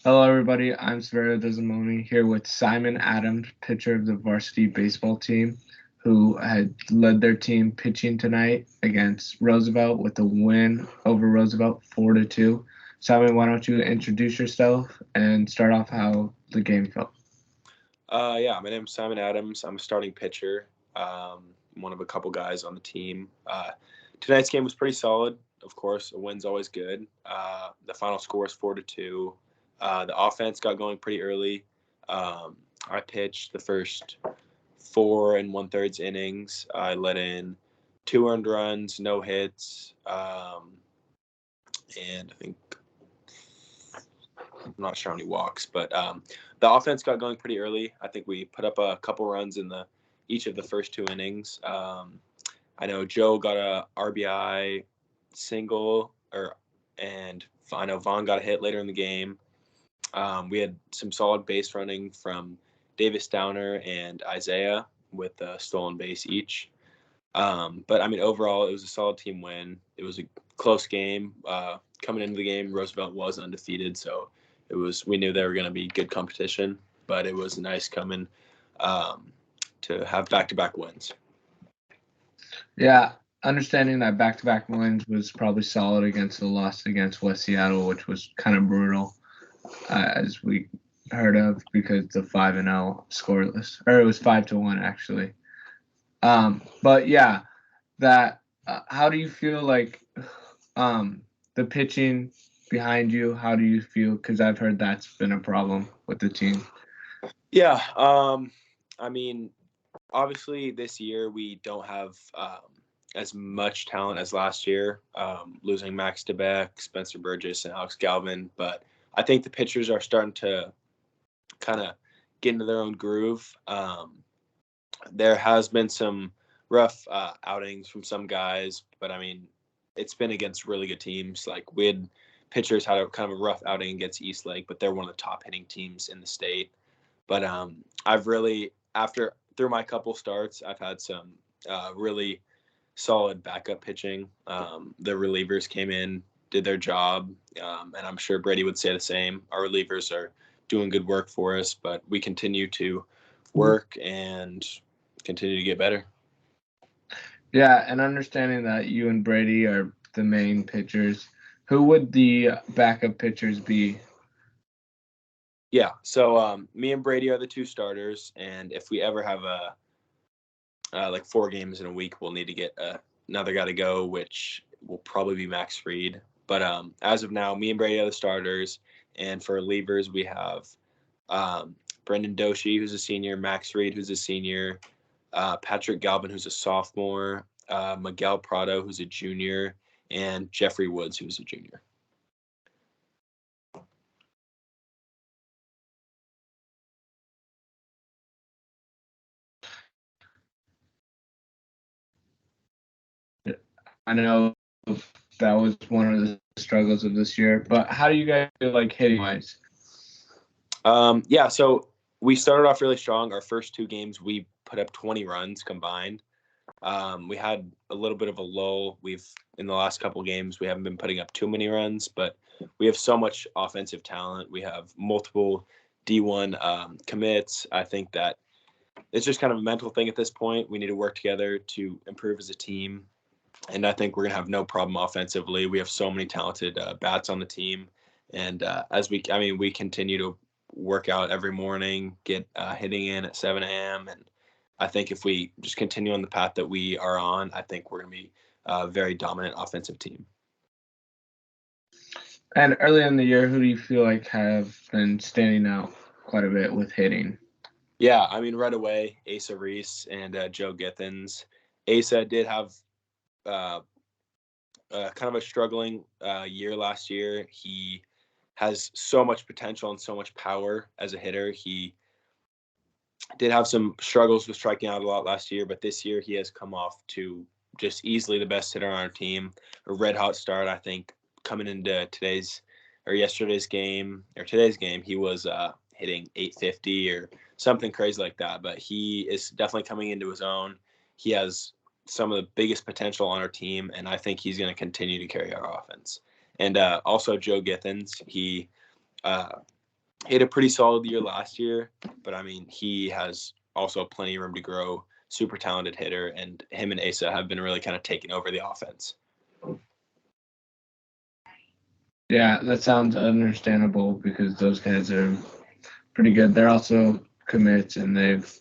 Hello, everybody. I'm Severo Desimoni here with Simon Adams, pitcher of the varsity baseball team, who had led their team pitching tonight against Roosevelt with a win over Roosevelt 4-2. Simon, why don't you introduce yourself and start off how the game felt? Yeah, my name's Simon Adams. I'm a starting pitcher. One of a couple guys on the team. Tonight's game was pretty solid. Of course, a win's always good. The final score is 4-2. The offense got going pretty early. I pitched the first 4 and 1/3 innings. I let in 2 earned runs, no hits, and I think I'm not sure how many walks, but the offense got going pretty early. I think we put up a couple runs in each of the first 2 innings. I know Joe got a RBI single, and I know Vaughn got a hit later in the game. We had some solid base running from Davis Downer and Isaiah with a stolen base each. But I mean, overall, it was a solid team win. It was a close game. Coming into the game, Roosevelt was undefeated, so we knew they were going to be good competition. But it was nice coming um, to have back-to-back wins. Yeah, understanding that back-to-back wins was probably solid against the loss against West Seattle, which was kind of brutal, as we heard of because the 5-0 scoreless, or it was 5-1 actually. But yeah, that how do you feel like the pitching behind you? How do you feel? Because I've heard that's been a problem with the team. Yeah, I mean, obviously this year we don't have as much talent as last year, losing Max DeBeck, Spencer Burgess, and Alex Galvin. But I think the pitchers are starting to kind of get into their own groove. There has been some rough outings from some guys, but I mean, it's been against really good teams. Like we had pitchers had a kind of a rough outing against Eastlake, but they're one of the top hitting teams in the state. But I've really after through my couple starts, I've had some really solid backup pitching. The relievers came in, did their job, and I'm sure Brady would say the same. Our relievers are doing good work for us, but we continue to work and continue to get better. Yeah, and understanding that you and Brady are the main pitchers, who would the backup pitchers be? Yeah, so me and Brady are the two starters, and if we ever have like 4 games in a week, we'll need to get another guy to go, which will probably be Max Fried. But as of now, me and Brady are the starters, and for relievers we have Brendan Doshi, who's a senior, Max Reed, who's a senior, Patrick Galvin, who's a sophomore, Miguel Prado, who's a junior, and Jeffrey Woods, who's a junior. I know that was one of the struggles of this year, but how do you guys feel like hitting wise? Yeah, so we started off really strong. Our first 2 games, we put up 20 runs combined. We had a little bit of a lull. In the last couple games, we haven't been putting up too many runs, but we have so much offensive talent. We have multiple D1 commits. I think that it's just kind of a mental thing at this point. We need to work together to improve as a team. And I think we're going to have no problem offensively. We have so many talented bats on the team. And we continue to work out every morning, get hitting in at 7 a.m. And I think if we just continue on the path that we are on, I think we're going to be a very dominant offensive team. And early in the year, who do you feel like have been standing out quite a bit with hitting? Yeah, I mean, right away, Asa Reese and Joe Githens. Asa did have uh, kind of a struggling year last year. He has so much potential and so much power as a hitter. He did have some struggles with striking out a lot last year, but this year he has come off to just easily the best hitter on our team. A red hot start, I think, coming into today's game, he was hitting 850 or something crazy like that. But he is definitely coming into his own. He has some of the biggest potential on our team, and I think he's going to continue to carry our offense. And also Joe Githens, he he had a pretty solid year last year, but I mean, he has also plenty of room to grow. Super talented hitter, and him and Asa have been really kind of taking over the offense. Yeah, that sounds understandable because those guys are pretty good. They're also commits, and they've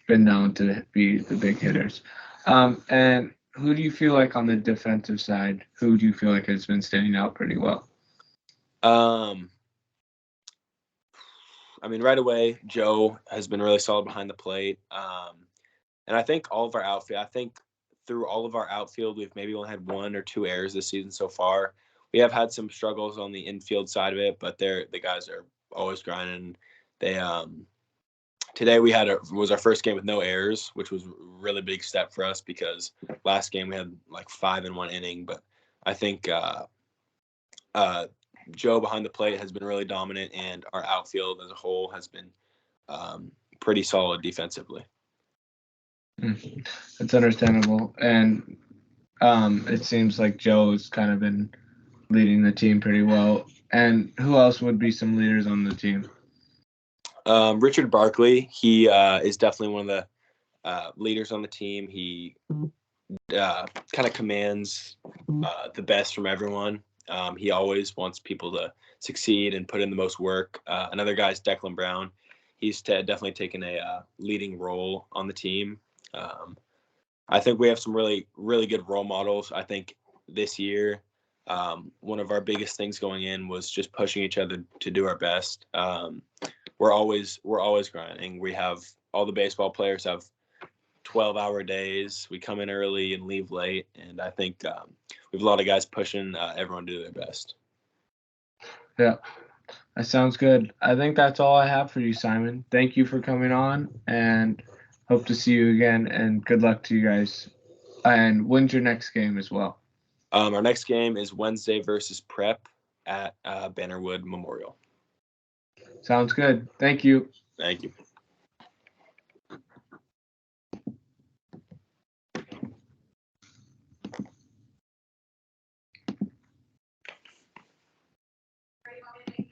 been known to be the big hitters. And who do you feel like on the defensive side? Who do you feel like has been standing out pretty well? I mean, right away, Joe has been really solid behind the plate. And I think all of our outfield, I think through all of our outfield, we've maybe only had 1 or 2 errors this season so far. We have had some struggles on the infield side of it, but the guys are always grinding. They today was our first game with no errors, which was a really big step for us because last game we had like 5 in 1 inning. But I think Joe behind the plate has been really dominant, and our outfield as a whole has been pretty solid defensively. That's understandable. And it seems like Joe's kind of been leading the team pretty well. And who else would be some leaders on the team? Richard Barkley, he is definitely one of the leaders on the team. He kind of commands the best from everyone. He always wants people to succeed and put in the most work. Another guy is Declan Brown. He's definitely taken a leading role on the team. I think we have some really, really good role models. I think this year, one of our biggest things going in was just pushing each other to do our best. We're always grinding. We have all the baseball players have 12-hour days. We come in early and leave late, and I think we have a lot of guys pushing everyone to do their best. Yeah, that sounds good. I think that's all I have for you, Simon. Thank you for coming on, and hope to see you again. And good luck to you guys. And when's your next game as well? Our next game is Wednesday versus Prep at Bannerwood Memorial. Sounds good. Thank you. Thank you.